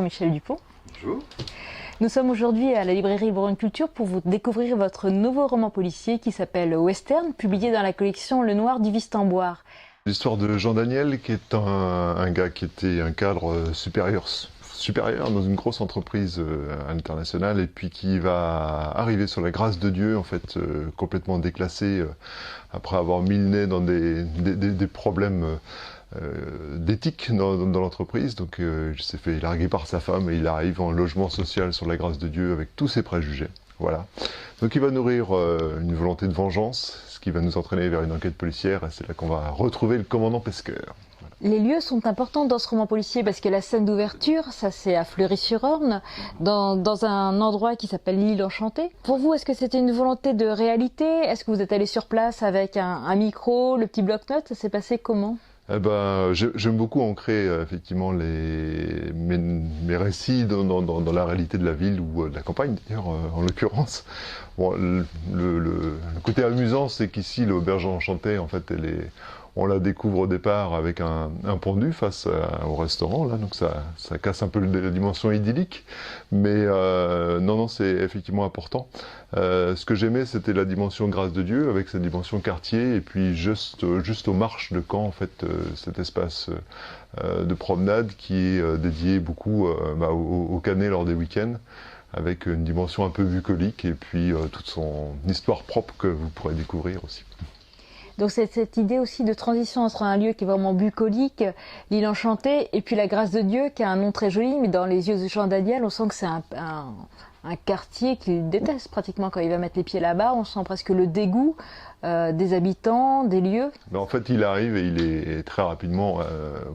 Michel Dupont. Bonjour. Nous sommes aujourd'hui à la librairie Brune Culture pour vous découvrir votre nouveau roman policier qui s'appelle Western, publié dans la collection Le Noir du Vistemboire. L'histoire de Jean Daniel, qui est un gars qui était un cadre supérieur dans une grosse entreprise internationale, et puis qui va arriver sur la grâce de Dieu, en fait, complètement déclassé, après avoir mis le nez dans des problèmes d'éthique dans l'entreprise. Donc il s'est fait larguer par sa femme et il arrive en logement social sur la grâce de Dieu avec tous ses préjugés. Voilà. Donc il va nourrir une volonté de vengeance, ce qui va nous entraîner vers une enquête policière, et c'est là qu'on va retrouver le commandant Pesqueur. Les lieux sont importants dans ce roman policier parce que la scène d'ouverture, ça c'est à Fleury-sur-Orne, dans un endroit qui s'appelle l'île Enchantée. Pour vous, est-ce que c'était une volonté de réalité? Est-ce que vous êtes allé sur place avec un micro, le petit bloc-notes? Ça s'est passé comment? Eh ben, j'aime beaucoup ancrer effectivement mes récits dans la réalité de la ville ou de la campagne d'ailleurs en l'occurrence. Bon, le côté amusant, c'est qu'ici l'auberge enchantée, en fait, on la découvre au départ avec un pendu face au restaurant, là, donc ça casse un peu la dimension idyllique, mais non, c'est effectivement important. Ce que j'aimais, c'était la dimension grâce de Dieu, avec cette dimension quartier, et puis juste aux marches de Caen, en fait, cet espace de promenade qui est dédié beaucoup au Canet lors des week-ends, avec une dimension un peu bucolique, et puis toute son histoire propre que vous pourrez découvrir aussi. Donc c'est cette idée aussi de transition entre un lieu qui est vraiment bucolique, l'île Enchantée, et puis la grâce de Dieu, qui a un nom très joli, mais dans les yeux de Jean Daniel, on sent que c'est un quartier qu'il déteste pratiquement quand il va mettre les pieds là-bas. On sent presque le dégoût des habitants, des lieux. Mais en fait, il arrive et il est très rapidement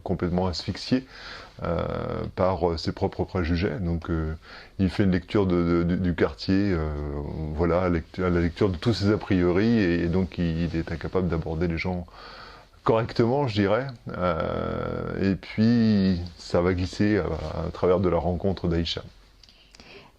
complètement asphyxié par ses propres préjugés. Donc il fait une lecture du quartier, voilà, à la lecture de tous ses a priori, et donc il est incapable d'aborder les gens correctement, je dirais. Et puis ça va glisser à travers de la rencontre d'Aïcha.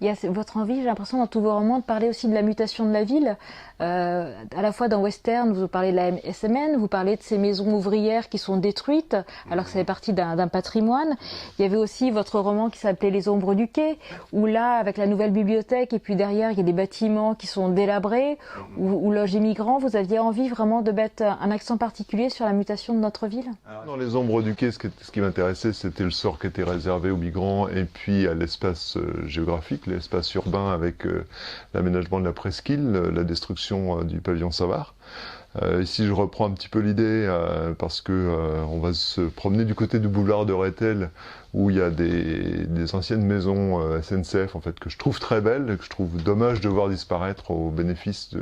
Il y a votre envie, j'ai l'impression, dans tous vos romans, de parler aussi de la mutation de la ville. À la fois dans Western, vous parlez de la SMN, vous parlez de ces maisons ouvrières qui sont détruites, alors que ça fait partie d'un patrimoine. Il y avait aussi votre roman qui s'appelait Les Ombres du Quai, où là, avec la nouvelle bibliothèque, et puis derrière, il y a des bâtiments qui sont délabrés, où logent les migrants. Vous aviez envie vraiment de mettre un accent particulier sur la mutation de notre ville? Dans Les Ombres du Quai, ce qui m'intéressait, c'était le sort qui était réservé aux migrants, et puis à l'espace géographique, l'espace urbain avec l'aménagement de la presqu'île, la destruction du pavillon Savard. Ici, je reprends un petit peu l'idée parce que on va se promener du côté du boulevard de Rethel, où il y a des anciennes maisons SNCF, en fait, que je trouve très belles et que je trouve dommage de voir disparaître au bénéfice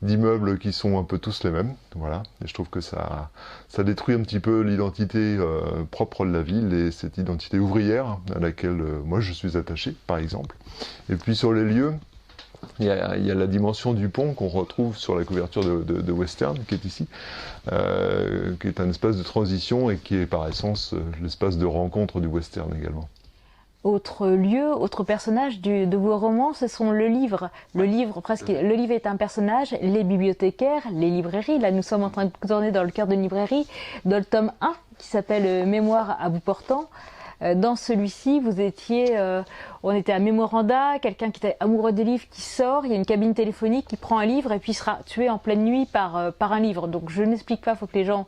d'immeubles qui sont un peu tous les mêmes. Voilà. Et je trouve que ça détruit un petit peu l'identité propre de la ville et cette identité ouvrière à laquelle moi je suis attaché, par exemple. Et puis sur les lieux, il y a la dimension du pont qu'on retrouve sur la couverture de Western, qui est ici, qui est un espace de transition et qui est par essence l'espace de rencontre du Western également. Autre lieu, autre personnage de vos romans, ce sont le livre. Le livre est un personnage, les bibliothécaires, les librairies. Là, nous sommes en train de tourner dans le cœur d'une librairie, dans le tome 1, qui s'appelle Mémoire à bout portant. Dans celui-ci, on était à Mémoranda, quelqu'un qui était amoureux des livres qui sort, il y a une cabine téléphonique qui prend un livre et puis sera tué en pleine nuit par un livre. Donc je n'explique pas, il faut que les gens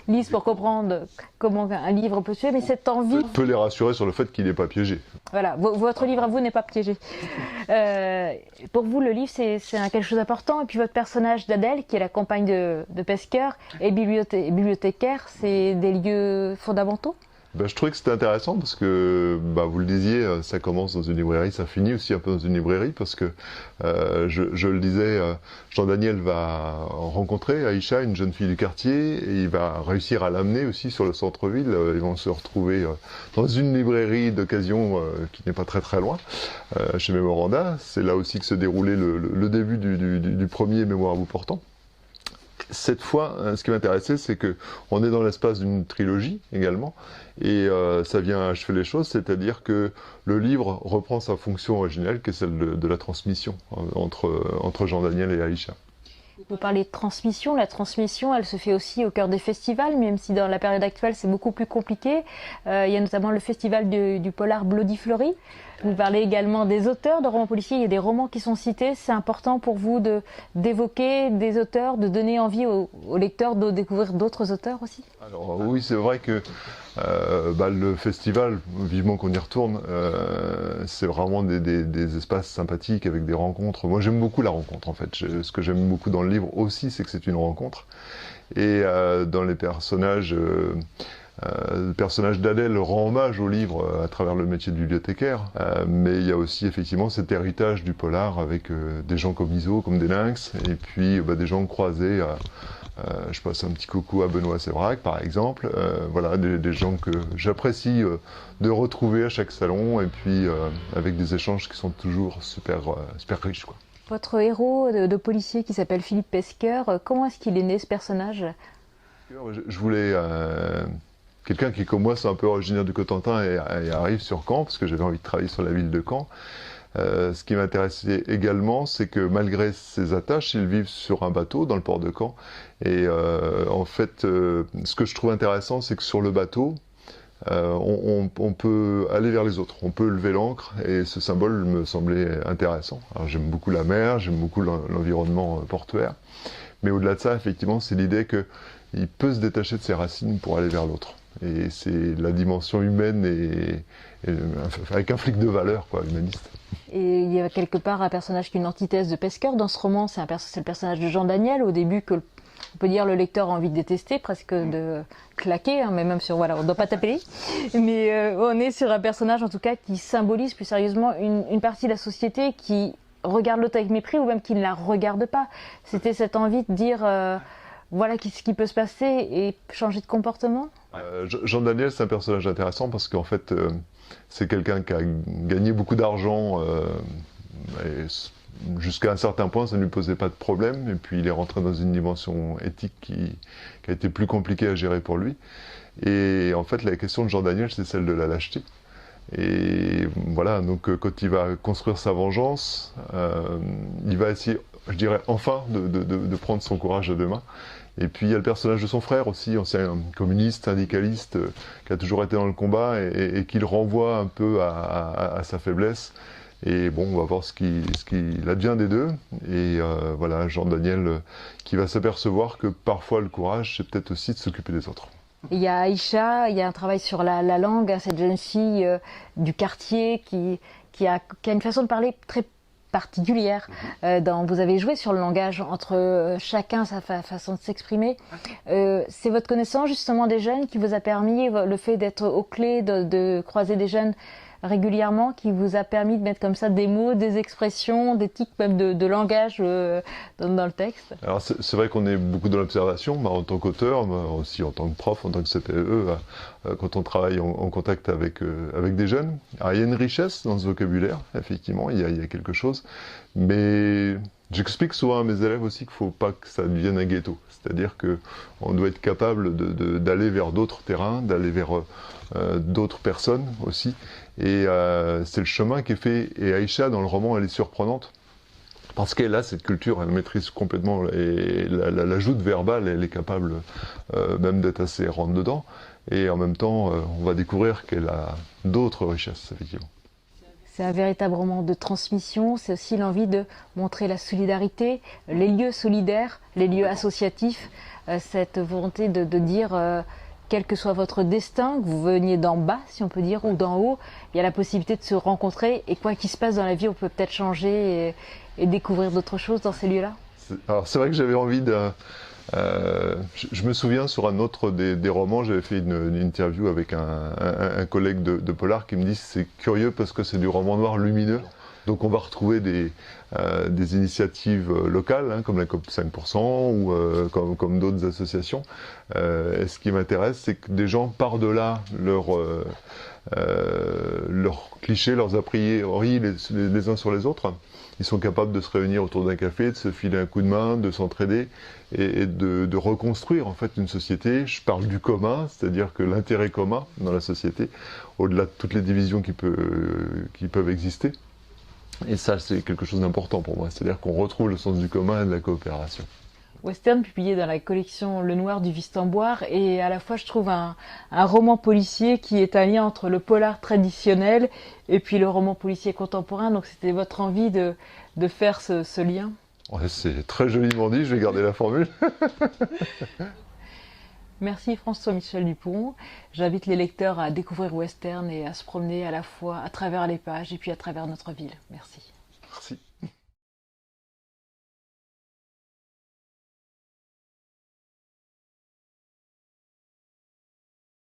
lisent pour comprendre comment un livre peut tuer, mais cette envie... Peut les rassurer sur le fait qu'il n'est pas piégé. Voilà, votre livre à vous n'est pas piégé. Pour vous, le livre, c'est quelque chose d'important. Et puis votre personnage d'Adèle, qui est la compagne de Pesqueur, et bibliothécaire, c'est des lieux fondamentaux? Je trouvais que c'était intéressant parce que, vous le disiez, ça commence dans une librairie, ça finit aussi un peu dans une librairie parce que, je le disais, Jean Daniel va rencontrer Aïcha, une jeune fille du quartier, et il va réussir à l'amener aussi sur le centre-ville. Ils vont se retrouver dans une librairie d'occasion qui n'est pas très très loin, chez Mémoranda. C'est là aussi que se déroulait le début du premier Mémoire à bout portant. Cette fois, ce qui m'intéressait, c'est que on est dans l'espace d'une trilogie également, et ça vient achever les choses, c'est-à-dire que le livre reprend sa fonction originelle, qui est celle de la transmission entre Jean Daniel et Aïcha. Vous parlez de transmission. La transmission, elle se fait aussi au cœur des festivals, même si dans la période actuelle, c'est beaucoup plus compliqué. Il y a notamment le festival du polar Bloody Fury. Vous parlez également des auteurs de romans policiers. Il y a des romans qui sont cités. C'est important pour vous d'évoquer des auteurs, de donner envie aux lecteurs de découvrir d'autres auteurs aussi? Alors oui, c'est vrai que le festival, vivement qu'on y retourne, c'est vraiment des espaces sympathiques avec des rencontres. Moi j'aime beaucoup la rencontre en fait. Ce que j'aime beaucoup dans le livre aussi, c'est que c'est une rencontre. Et dans les personnages... le personnage d'Adèle rend hommage au livre à travers le métier de bibliothécaire, mais il y a aussi effectivement cet héritage du polar avec des gens comme Iso, comme des lynx, et puis des gens croisés. Je passe un petit coucou à Benoît Sévrac par exemple, voilà, des gens que j'apprécie de retrouver à chaque salon, et puis avec des échanges qui sont toujours super riches, quoi. Votre héros de policier qui s'appelle Philippe Pesqueur, comment est-ce qu'il est né ce personnage? Je voulais... quelqu'un qui, comme moi, c'est un peu originaire du Cotentin et arrive sur Caen, parce que j'avais envie de travailler sur la ville de Caen. Ce qui m'intéressait également, c'est que malgré ses attaches, ils vivent sur un bateau dans le port de Caen. Et en fait, ce que je trouve intéressant, c'est que sur le bateau, on peut aller vers les autres, on peut lever l'ancre, et ce symbole me semblait intéressant. Alors j'aime beaucoup la mer, j'aime beaucoup l'environnement portuaire, mais au-delà de ça, effectivement, c'est l'idée qu'il peut se détacher de ses racines pour aller vers l'autre. Et c'est la dimension humaine et avec un flic de valeur, quoi, humaniste. Et il y a quelque part un personnage qui est une antithèse de Pesqueur dans ce roman, c'est le personnage de Jean Daniel, au début que on peut dire le lecteur a envie de détester, presque de claquer, hein, mais même sur, voilà, on ne doit pas taper. Mais on est sur un personnage en tout cas qui symbolise plus sérieusement une partie de la société qui regarde l'autre avec mépris ou même qui ne la regarde pas. C'était cette envie de dire... voilà ce qui peut se passer et changer de comportement. Jean Daniel, c'est un personnage intéressant parce qu'en fait, c'est quelqu'un qui a gagné beaucoup d'argent jusqu'à un certain point, ça ne lui posait pas de problème. Et puis, il est rentré dans une dimension éthique qui a été plus compliquée à gérer pour lui. Et en fait, la question de Jean Daniel, c'est celle de la lâcheté. Et voilà, donc quand il va construire sa vengeance, il va essayer, je dirais, enfin de prendre son courage à deux mains. Et puis il y a le personnage de son frère aussi, ancien communiste, syndicaliste, qui a toujours été dans le combat et qui le renvoie un peu à sa faiblesse. Et bon, on va voir ce qu'il advient des deux. Et voilà, Jean Daniel qui va s'apercevoir que parfois le courage, c'est peut-être aussi de s'occuper des autres. Il y a Aïcha, il y a un travail sur la langue, hein, cette jeune fille du quartier qui a une façon de parler très particulière. Vous avez joué sur le langage entre chacun sa façon de s'exprimer. C'est votre connaissance justement des jeunes qui vous a permis, le fait d'être aux clés, de croiser des jeunes régulièrement, qui vous a permis de mettre comme ça des mots, des expressions, des tics même de langage dans le texte? Alors c'est vrai qu'on est beaucoup dans l'observation, en tant qu'auteur, aussi en tant que prof, en tant que CPE, quand on travaille en contact avec des jeunes. Alors il y a une richesse dans ce vocabulaire, effectivement, il y a quelque chose, mais j'explique souvent à mes élèves aussi qu'il ne faut pas que ça devienne un ghetto. C'est-à-dire qu'on doit être capable d'aller vers d'autres terrains, d'aller vers d'autres personnes aussi. Et c'est le chemin qui est fait. Et Aïcha, dans le roman, elle est surprenante. Parce qu'elle a cette culture, elle maîtrise complètement. Et la joute verbale, elle est capable même d'être assez rentre-dedans. Et en même temps, on va découvrir qu'elle a d'autres richesses, effectivement. C'est un véritable roman de transmission, c'est aussi l'envie de montrer la solidarité, les lieux solidaires, les lieux associatifs, cette volonté de dire, quel que soit votre destin, que vous veniez d'en bas, si on peut dire, ou d'en haut, il y a la possibilité de se rencontrer, et quoi qu'il se passe dans la vie, on peut peut-être changer et découvrir d'autres choses dans ces lieux-là. Alors c'est vrai que j'avais envie de... je me souviens sur un autre des romans, j'avais fait une interview avec un collègue de polar qui me dit c'est curieux parce que c'est du roman noir lumineux, donc on va retrouver des initiatives locales hein, comme la COP 5% ou comme d'autres associations. Et ce qui m'intéresse, c'est que des gens par-delà leurs clichés, leurs a priori les uns sur les autres, ils sont capables de se réunir autour d'un café, de se filer un coup de main, de s'entraider et de reconstruire en fait une société. Je parle du commun, c'est-à-dire que l'intérêt commun dans la société, au-delà de toutes les divisions qui peuvent exister. Et ça, c'est quelque chose d'important pour moi, c'est-à-dire qu'on retrouve le sens du commun et de la coopération. western publié dans la collection Le Noir du Vistemboire, et à la fois je trouve un roman policier qui est un lien entre le polar traditionnel et puis le roman policier contemporain. Donc c'était votre envie de faire ce lien? Ouais, c'est très joliment dit, je vais garder la formule. Merci François-Michel Dupont. J'invite les lecteurs à découvrir Western et à se promener à la fois à travers les pages et puis à travers notre ville. Merci. Merci.